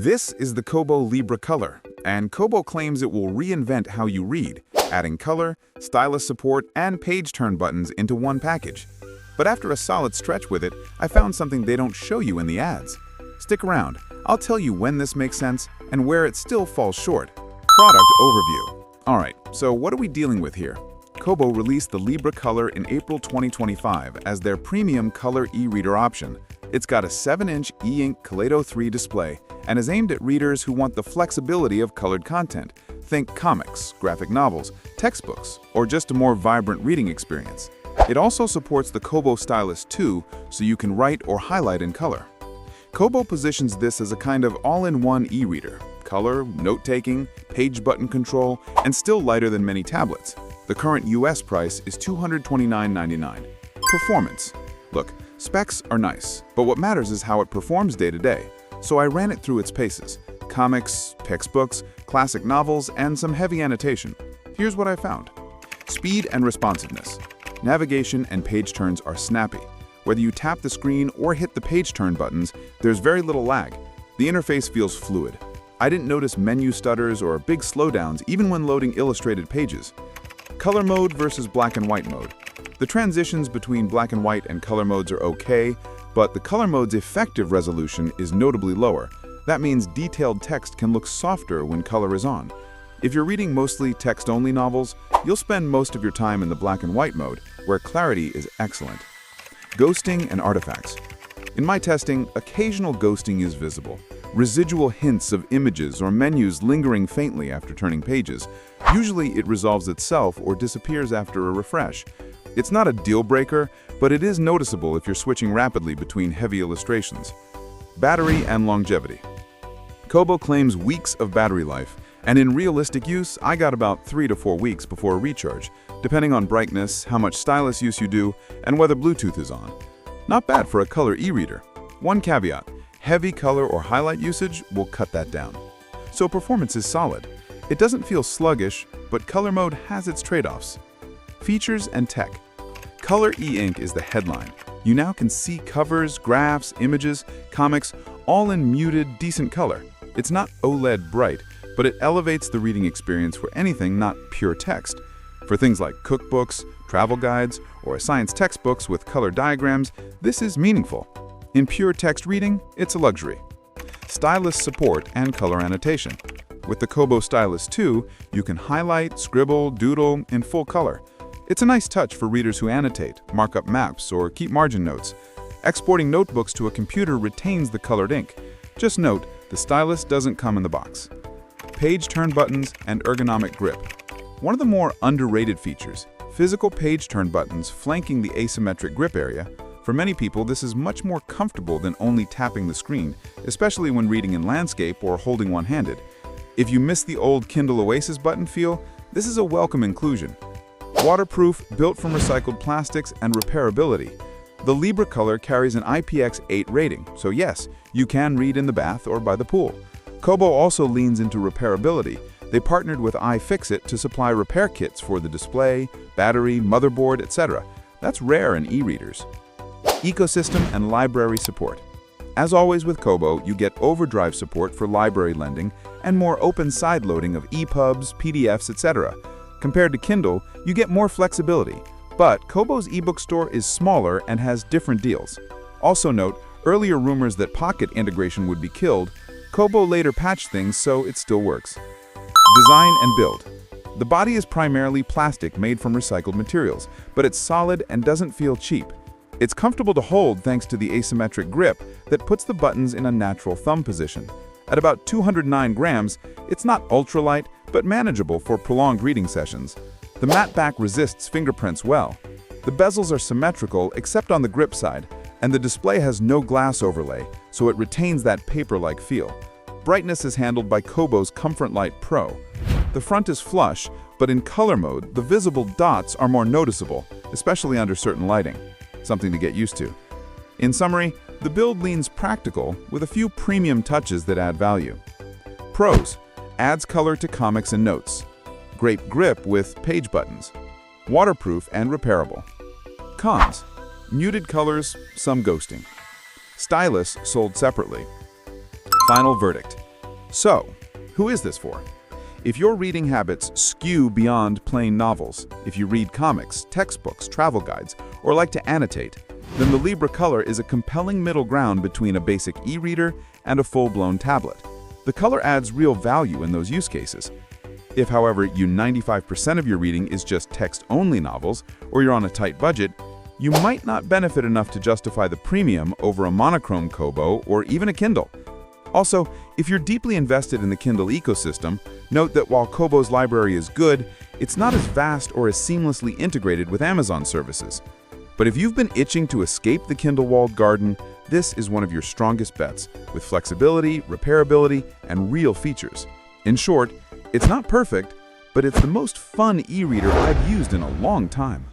This is the Kobo Libra Colour, and Kobo claims it will reinvent how you read, adding color, stylus support, and page turn buttons into one package. But after a solid stretch with it, I found something they don't show you in the ads. Stick around, I'll tell you when this makes sense and where it still falls short. Product overview. Alright, so what are we dealing with here? Kobo released the Libra Colour in April 2025 as their premium color e-reader option. It's got a 7-inch E Ink Kaleido 3 display and is aimed at readers who want the flexibility of colored content. Think comics, graphic novels, textbooks, or just a more vibrant reading experience. It also supports the Kobo Stylus 2, so you can write or highlight in color. Kobo positions this as a kind of all-in-one e-reader. Color, note-taking, page button control, and still lighter than many tablets. The current US price is $229.99. Performance. Look, specs are nice, but what matters is how it performs day to day. So I ran it through its paces. Comics, textbooks, classic novels, and some heavy annotation. Here's what I found. Speed and responsiveness. Navigation and page turns are snappy. Whether you tap the screen or hit the page turn buttons, there's very little lag. The interface feels fluid. I didn't notice menu stutters or big slowdowns even when loading illustrated pages. Color mode versus black and white mode. The transitions between black and white and color modes are okay, but the color mode's effective resolution is notably lower. That means detailed text can look softer when color is on. If you're reading mostly text-only novels, you'll spend most of your time in the black and white mode, where clarity is excellent. Ghosting and artifacts. In my testing, occasional ghosting is visible. Residual hints of images or menus lingering faintly after turning pages. Usually it resolves itself or disappears after a refresh. It's not a deal breaker, but it is noticeable if you're switching rapidly between heavy illustrations. Battery and longevity. Kobo claims weeks of battery life, and in realistic use, I got about 3 to 4 weeks before a recharge, depending on brightness, how much stylus use you do, and whether Bluetooth is on. Not bad for a color e-reader. One caveat, heavy color or highlight usage will cut that down. So performance is solid. It doesn't feel sluggish, but color mode has its trade-offs. Features and tech. Color e-ink is the headline. You now can see covers, graphs, images, comics, all in muted, decent color. It's not OLED bright, but it elevates the reading experience for anything not pure text. For things like cookbooks, travel guides, or science textbooks with color diagrams, this is meaningful. In pure text reading, it's a luxury. Stylus support and color annotation. With the Kobo Stylus 2, you can highlight, scribble, doodle in full color. It's a nice touch for readers who annotate, mark up maps, or keep margin notes. Exporting notebooks to a computer retains the colored ink. Just note, the stylus doesn't come in the box. Page turn buttons and ergonomic grip. One of the more underrated features, physical page turn buttons flanking the asymmetric grip area. For many people, this is much more comfortable than only tapping the screen, especially when reading in landscape or holding one-handed. If you miss the old Kindle Oasis button feel, this is a welcome inclusion. Waterproof, built from recycled plastics, and repairability. The Libra Colour carries an IPX8 rating, so yes, you can read in the bath or by the pool. Kobo also leans into repairability. They partnered with iFixit to supply repair kits for the display, battery, motherboard, etc. That's rare in e-readers. Ecosystem and library support. As always with Kobo, you get overdrive support for library lending and more open sideloading of EPUBs, PDFs, etc. Compared to Kindle, you get more flexibility, but Kobo's ebook store is smaller and has different deals. Also note, earlier rumors that Pocket integration would be killed. Kobo later patched things so it still works. Design and build. The body is primarily plastic made from recycled materials, but it's solid and doesn't feel cheap. It's comfortable to hold thanks to the asymmetric grip that puts the buttons in a natural thumb position. At about 209 grams, it's not ultralight, but manageable for prolonged reading sessions. The matte back resists fingerprints well. The bezels are symmetrical except on the grip side, and the display has no glass overlay, so it retains that paper-like feel. Brightness is handled by Kobo's Comfort Light Pro. The front is flush, but in color mode, the visible dots are more noticeable, especially under certain lighting. Something to get used to. In summary, the build leans practical with a few premium touches that add value. Pros: adds color to comics and notes. Great grip with page buttons. Waterproof and repairable. Cons: muted colors, some ghosting. Stylus sold separately. Final verdict: So, who is this for? If your reading habits skew beyond plain novels, if you read comics, textbooks, travel guides, or like to annotate, then the Libra Colour is a compelling middle ground between a basic e-reader and a full-blown tablet. The Colour adds real value in those use cases. If, however, 95% of your reading is just text-only novels, or you're on a tight budget, you might not benefit enough to justify the premium over a monochrome Kobo or even a Kindle. Also, if you're deeply invested in the Kindle ecosystem, note that while Kobo's library is good, it's not as vast or as seamlessly integrated with Amazon services. But if you've been itching to escape the Kindle walled garden, this is one of your strongest bets, with flexibility, repairability, and real features. In short, it's not perfect, but it's the most fun e-reader I've used in a long time.